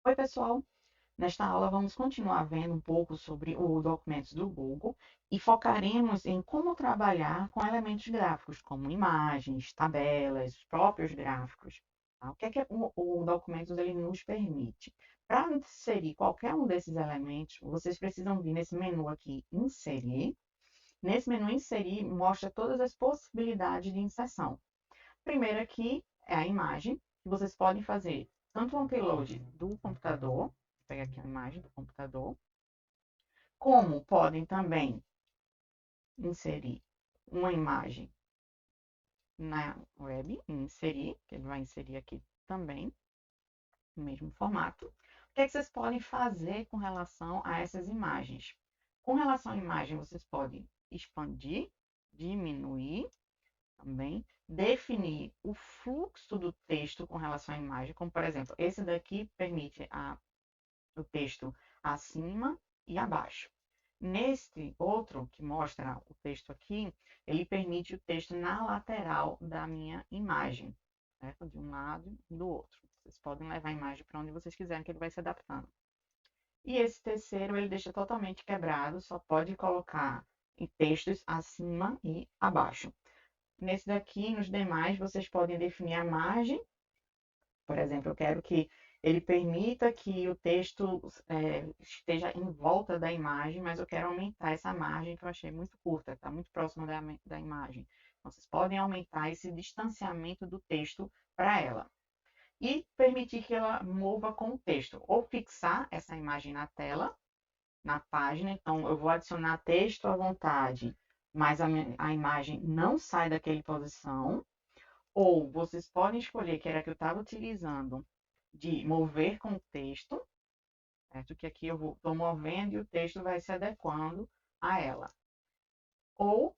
Oi, pessoal! Nesta aula, vamos continuar vendo um pouco sobre o documentos do Google e focaremos em como trabalhar com elementos gráficos, como imagens, tabelas, os próprios gráficos. Tá? O que é que o documentos ele nos permite? Para inserir qualquer um desses elementos, vocês precisam vir nesse menu aqui, Inserir. Nesse menu Inserir, mostra todas as possibilidades de inserção. Primeiro aqui é a imagem, que vocês podem fazer tanto um upload do computador, vou pegar aqui a imagem do computador, como podem também inserir uma imagem na web, inserir, que ele vai inserir aqui também, no mesmo formato. O que é que vocês podem fazer com relação a essas imagens? Com relação à imagem, vocês podem expandir, diminuir, também definir o fluxo do texto com relação à imagem, como por exemplo, esse daqui permite o texto acima e abaixo. Neste outro, que mostra o texto aqui, ele permite o texto na lateral da minha imagem, certo? De um lado e do outro. Vocês podem levar a imagem para onde vocês quiserem, que ele vai se adaptando. E esse terceiro, ele deixa totalmente quebrado, só pode colocar em textos acima e abaixo. Nesse daqui, nos demais, vocês podem definir a margem. Por exemplo, eu quero que ele permita que o texto esteja em volta da imagem, mas eu quero aumentar essa margem que eu achei muito curta, está muito próxima da imagem. Então, vocês podem aumentar esse distanciamento do texto para ela. E permitir que ela mova com o texto, ou fixar essa imagem na tela, na página. Então, eu vou adicionar texto à vontade, mas a imagem não sai daquela posição. Ou vocês podem escolher, que era que eu estava utilizando, de mover com o texto, certo? Que aqui eu estou movendo e o texto vai se adequando a ela. Ou,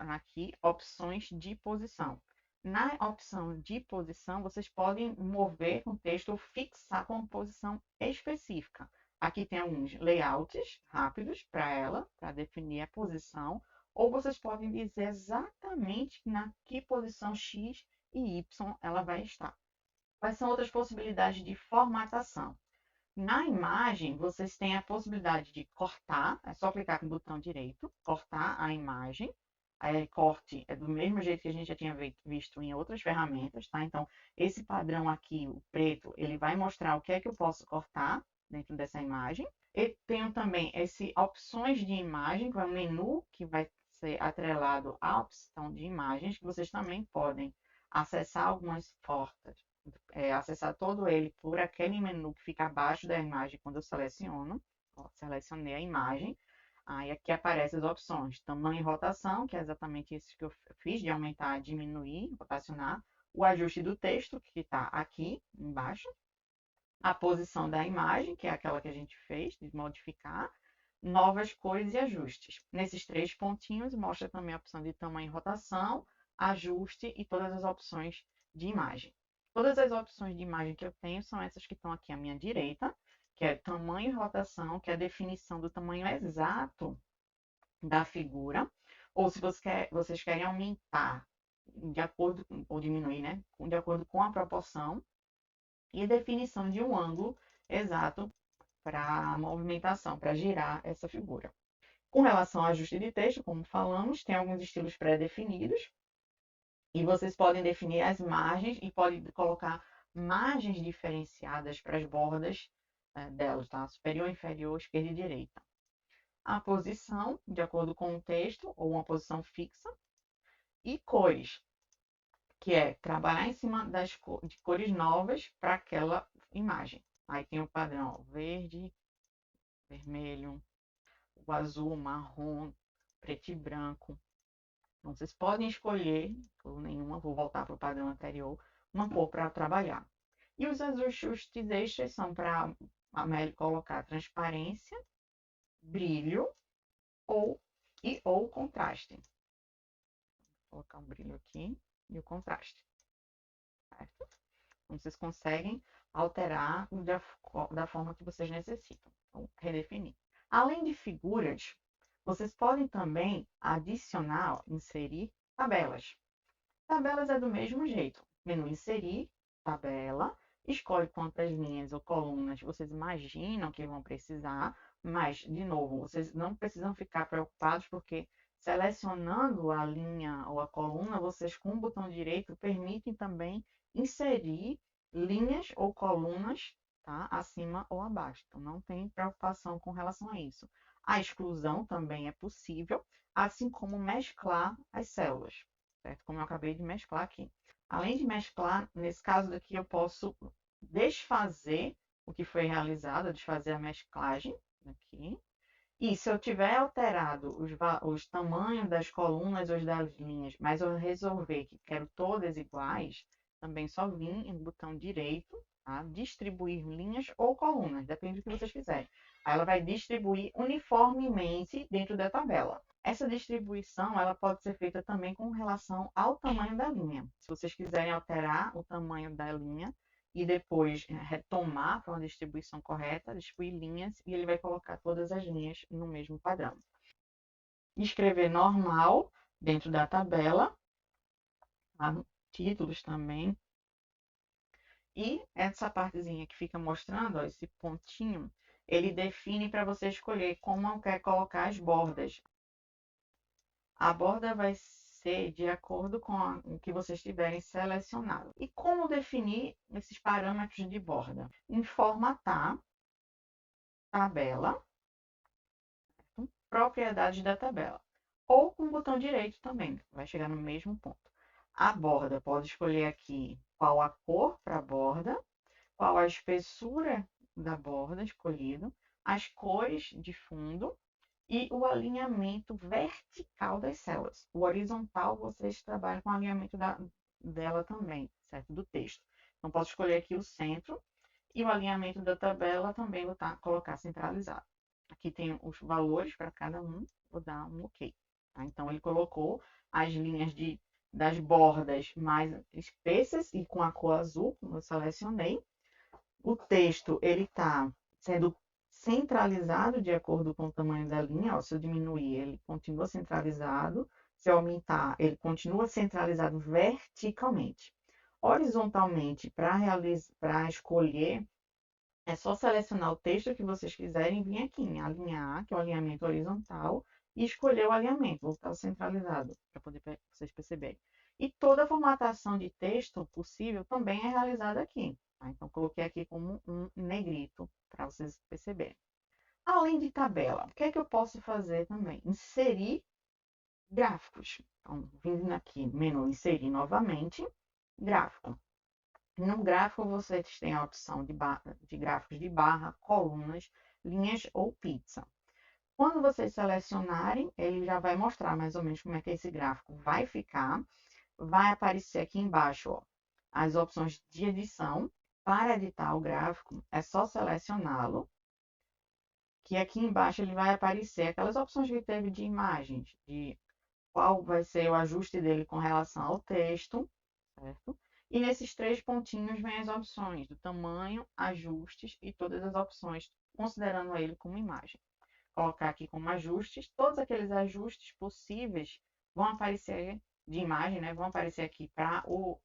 aqui, opções de posição. Na opção de posição, vocês podem mover com o texto ou fixar com uma posição específica. Aqui tem alguns layouts rápidos para ela, para definir a posição, ou vocês podem dizer exatamente na que posição X e Y ela vai estar. Quais são outras possibilidades de formatação? Na imagem, vocês têm a possibilidade de cortar, é só clicar com o botão direito, cortar a imagem. Aí, corte é do mesmo jeito que a gente já tinha visto em outras ferramentas, tá? Então, esse padrão aqui, o preto, ele vai mostrar o que é que eu posso cortar dentro dessa imagem. E tenho também esse opções de imagem, que é um menu que vai ser atrelado à opção de imagens, que vocês também podem acessar algumas portas, acessar todo ele por aquele menu que fica abaixo da imagem quando eu seleciono. Ó, selecionei a imagem. Aí aqui aparecem as opções, tamanho e rotação, que é exatamente isso que eu fiz, de aumentar, diminuir, rotacionar. O ajuste do texto, que está aqui embaixo. A posição da imagem, que é aquela que a gente fez, de modificar. Novas cores e ajustes. Nesses três pontinhos, mostra também a opção de tamanho e rotação, ajuste e todas as opções de imagem. Todas as opções de imagem que eu tenho são essas que estão aqui à minha direita, que é tamanho e rotação, que é a definição do tamanho exato da figura, ou se vocês querem aumentar de acordo ou diminuir, né, de acordo com a proporção, e definição de um ângulo exato para a movimentação, para girar essa figura. Com relação ao ajuste de texto, como falamos, tem alguns estilos pré-definidos, e vocês podem definir as margens e podem colocar margens diferenciadas para as bordas delas, tá? Superior, inferior, esquerda e direita. A posição, de acordo com o texto, ou uma posição fixa. E cores, que é trabalhar em cima de cores novas para aquela imagem. Aí tem o padrão ó, verde, vermelho, o azul, marrom, preto e branco. Então, vocês podem escolher, ou nenhuma, vou voltar para o padrão anterior, uma cor para trabalhar. E os ajustes extras são para colocar transparência, brilho ou contraste. Vou colocar um brilho aqui e o contraste. Certo? Então, vocês conseguem alterar da forma que vocês necessitam. Então, redefinir. Além de figuras, vocês podem também adicionar, inserir tabelas. Tabelas é do mesmo jeito. Menu inserir, tabela. escolhe quantas linhas ou colunas vocês imaginam que vão precisar, mas, de novo, vocês não precisam ficar preocupados, porque selecionando a linha ou a coluna, vocês com o botão direito permitem também inserir linhas ou colunas, tá? Acima ou abaixo. Então, não tem preocupação com relação a isso. A exclusão também é possível, assim como mesclar as células, certo? Como eu acabei de mesclar aqui. Além de mesclar, nesse caso daqui eu posso desfazer o que foi realizado, desfazer a mesclagem aqui. E se eu tiver alterado os tamanhos das colunas ou das linhas, mas eu resolver que quero todas iguais, também só vim em botão direito, tá? Distribuir linhas ou colunas, depende do que vocês quiserem. Aí ela vai distribuir uniformemente dentro da tabela. Essa distribuição ela pode ser feita também com relação ao tamanho da linha. Se vocês quiserem alterar o tamanho da linha, e depois retomar para uma distribuição correta, distribuir linhas, e ele vai colocar todas as linhas no mesmo padrão. Escrever normal dentro da tabela, tá? Títulos também. E essa partezinha que fica mostrando, ó, esse pontinho, ele define para você escolher como quer colocar as bordas. A borda vai ser de acordo com o que vocês tiverem selecionado. E como definir esses parâmetros de borda? Em formatar tabela, propriedades da tabela. Ou com o botão direito também, vai chegar no mesmo ponto. A borda, pode escolher aqui qual a cor para a borda, qual a espessura da borda escolhido, as cores de fundo e o alinhamento vertical das células. O horizontal, vocês trabalham com o alinhamento dela também, certo? Do texto. Então, posso escolher aqui o centro e o alinhamento da tabela também vou colocar centralizado. Aqui tem os valores para cada um, vou dar um OK. Tá? Então, ele colocou as linhas das bordas mais espessas e com a cor azul, como eu selecionei. O texto, ele está sendo centralizado de acordo com o tamanho da linha. Ó, se eu diminuir, ele continua centralizado. Se eu aumentar, ele continua centralizado verticalmente. Horizontalmente, para escolher, é só selecionar o texto que vocês quiserem, vir aqui em alinhar, que é o alinhamento horizontal, e escolher o alinhamento, vou botar centralizado, para poder vocês perceberem. E toda a formatação de texto possível também é realizada aqui. Tá? Então, coloquei aqui como um negrito, para vocês perceberem. Além de tabela, o que é que eu posso fazer também? Inserir gráficos. Então, vindo aqui, menu inserir novamente, gráfico. No gráfico, vocês têm a opção de gráficos de barra, colunas, linhas ou pizza. Quando vocês selecionarem, ele já vai mostrar mais ou menos como é que esse gráfico vai ficar. Vai aparecer aqui embaixo, ó, as opções de edição. Para editar o gráfico, é só selecioná-lo, que aqui embaixo ele vai aparecer aquelas opções que teve de imagens, de qual vai ser o ajuste dele com relação ao texto, certo? E nesses três pontinhos vem as opções do tamanho, ajustes e todas as opções, considerando ele como imagem. Colocar aqui como ajustes, todos aqueles ajustes possíveis vão aparecer de imagem, né? Vão aparecer aqui para o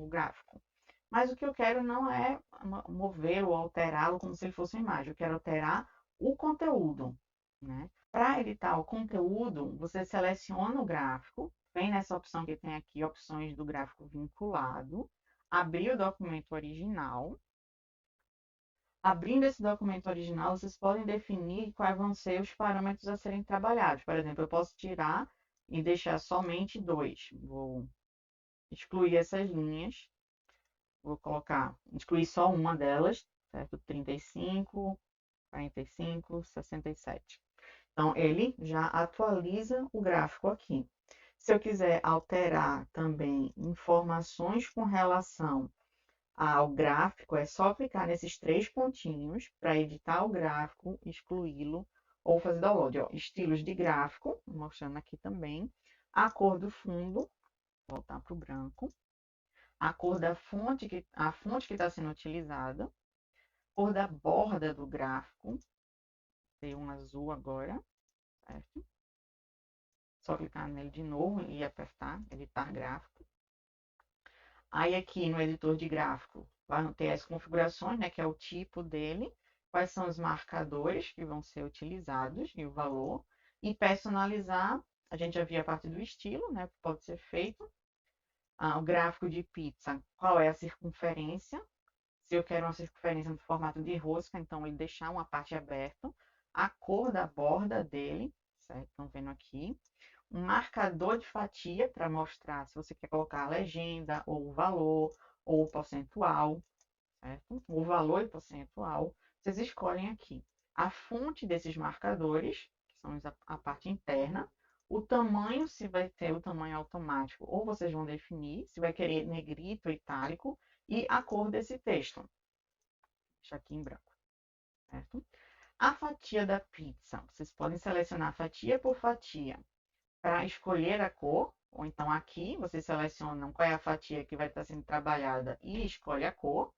gráfico. Mas o que eu quero não é mover ou alterá-lo como se ele fosse uma imagem. Eu quero alterar o conteúdo, né? Para editar o conteúdo, você seleciona o gráfico, vem nessa opção que tem aqui, opções do gráfico vinculado, abrir o documento original. Abrindo esse documento original, vocês podem definir quais vão ser os parâmetros a serem trabalhados. Por exemplo, eu posso tirar e deixar somente 2. Vou excluir essas linhas. Vou colocar, excluir só uma delas, certo? 35, 45, 67. Então, ele já atualiza o gráfico aqui. Se eu quiser alterar também informações com relação ao gráfico, é só clicar nesses três pontinhos para editar o gráfico, excluí-lo ou fazer download. Ó, estilos de gráfico, mostrando aqui também. A cor do fundo, voltar para o branco. A cor da fonte, a fonte que está sendo utilizada. Cor da borda do gráfico. Tem um azul agora, certo? Só clicar nele de novo e apertar, editar gráfico. Aí aqui no editor de gráfico, vai ter as configurações, né, que é o tipo dele, quais são os marcadores que vão ser utilizados e o valor, e personalizar, a gente já viu a parte do estilo, né, que pode ser feito, o gráfico de pizza, qual é a circunferência, se eu quero uma circunferência no formato de rosca, então ele deixar uma parte aberta, a cor da borda dele, certo? Estão vendo aqui. Um marcador de fatia para mostrar se você quer colocar a legenda, ou o valor, ou o percentual, certo? O valor e percentual, vocês escolhem aqui. A fonte desses marcadores, que são a parte interna, o tamanho, se vai ter o tamanho automático, ou vocês vão definir, se vai querer negrito, itálico, e a cor desse texto. Deixa aqui em branco, certo? A fatia da pizza, vocês podem selecionar fatia por fatia para escolher a cor, ou então aqui vocês selecionam qual é a fatia que vai estar sendo trabalhada e escolhe a cor.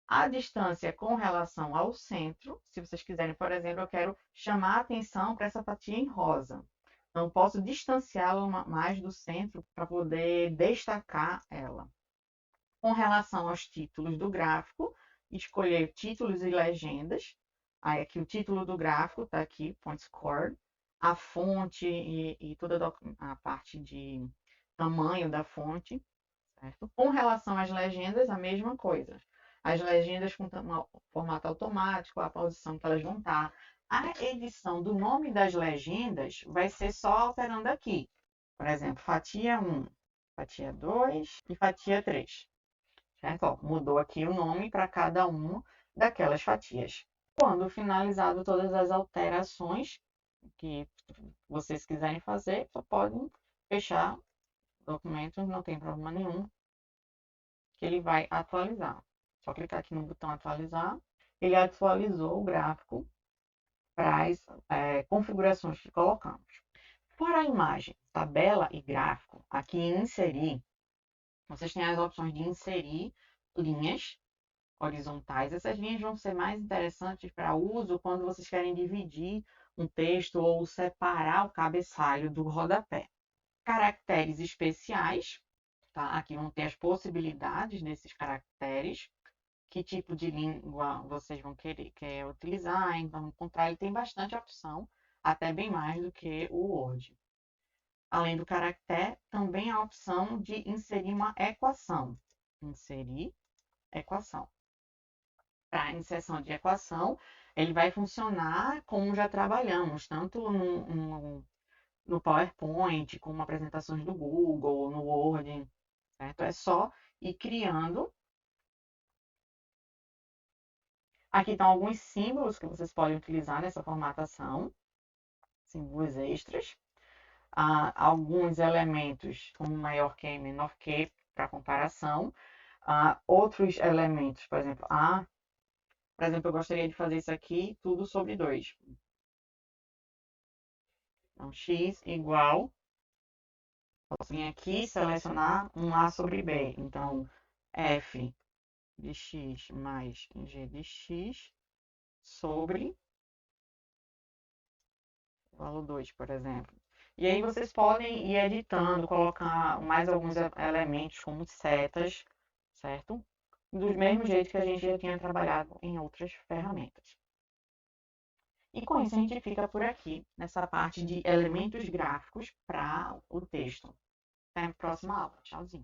A distância com relação ao centro, se vocês quiserem, por exemplo, eu quero chamar a atenção para essa fatia em rosa. Então, posso distanciá-la mais do centro para poder destacar ela. Com relação aos títulos do gráfico, escolher títulos e legendas. Aí aqui o título do gráfico está aqui, point scored. A fonte e toda a parte de tamanho da fonte, certo? Com relação às legendas, a mesma coisa. As legendas com formato automático, a posição que elas vão estar. A edição do nome das legendas vai ser só alterando aqui. Por exemplo, fatia 1, fatia 2 e fatia 3. Certo? Ó, mudou aqui o nome para cada uma daquelas fatias. Quando finalizado todas as alterações que vocês quiserem fazer, só podem fechar o documento, não tem problema nenhum, que ele vai atualizar. Só clicar aqui no botão atualizar, ele atualizou o gráfico para as configurações que colocamos. Para a imagem, tabela e gráfico, aqui em inserir, vocês têm as opções de inserir linhas horizontais. Essas linhas vão ser mais interessantes para uso quando vocês querem dividir um texto ou separar o cabeçalho do rodapé. Caracteres especiais, tá? Aqui vão ter as possibilidades desses caracteres, que tipo de língua vocês vão querer utilizar. Então, no contrário, tem bastante opção, até bem mais do que o Word. Além do caractere, também a opção de inserir uma equação. Inserir equação. Para a inserção de equação, ele vai funcionar como já trabalhamos, tanto no PowerPoint, como apresentações do Google, no Word, certo? É só ir criando. Aqui estão alguns símbolos que vocês podem utilizar nessa formatação, símbolos extras. Alguns elementos, como maior que e menor que, para comparação. Outros elementos, por exemplo, eu gostaria de fazer isso aqui, tudo sobre 2. Então, x igual, posso vir aqui selecionar um A sobre B. Então, f de x mais g de x sobre o valor 2, por exemplo. E aí vocês podem ir editando, colocar mais alguns elementos como setas, certo? Do mesmo jeito que a gente já tinha trabalhado em outras ferramentas. E com isso a gente fica por aqui, nessa parte de elementos gráficos para o texto. Até a próxima aula. Tchauzinho.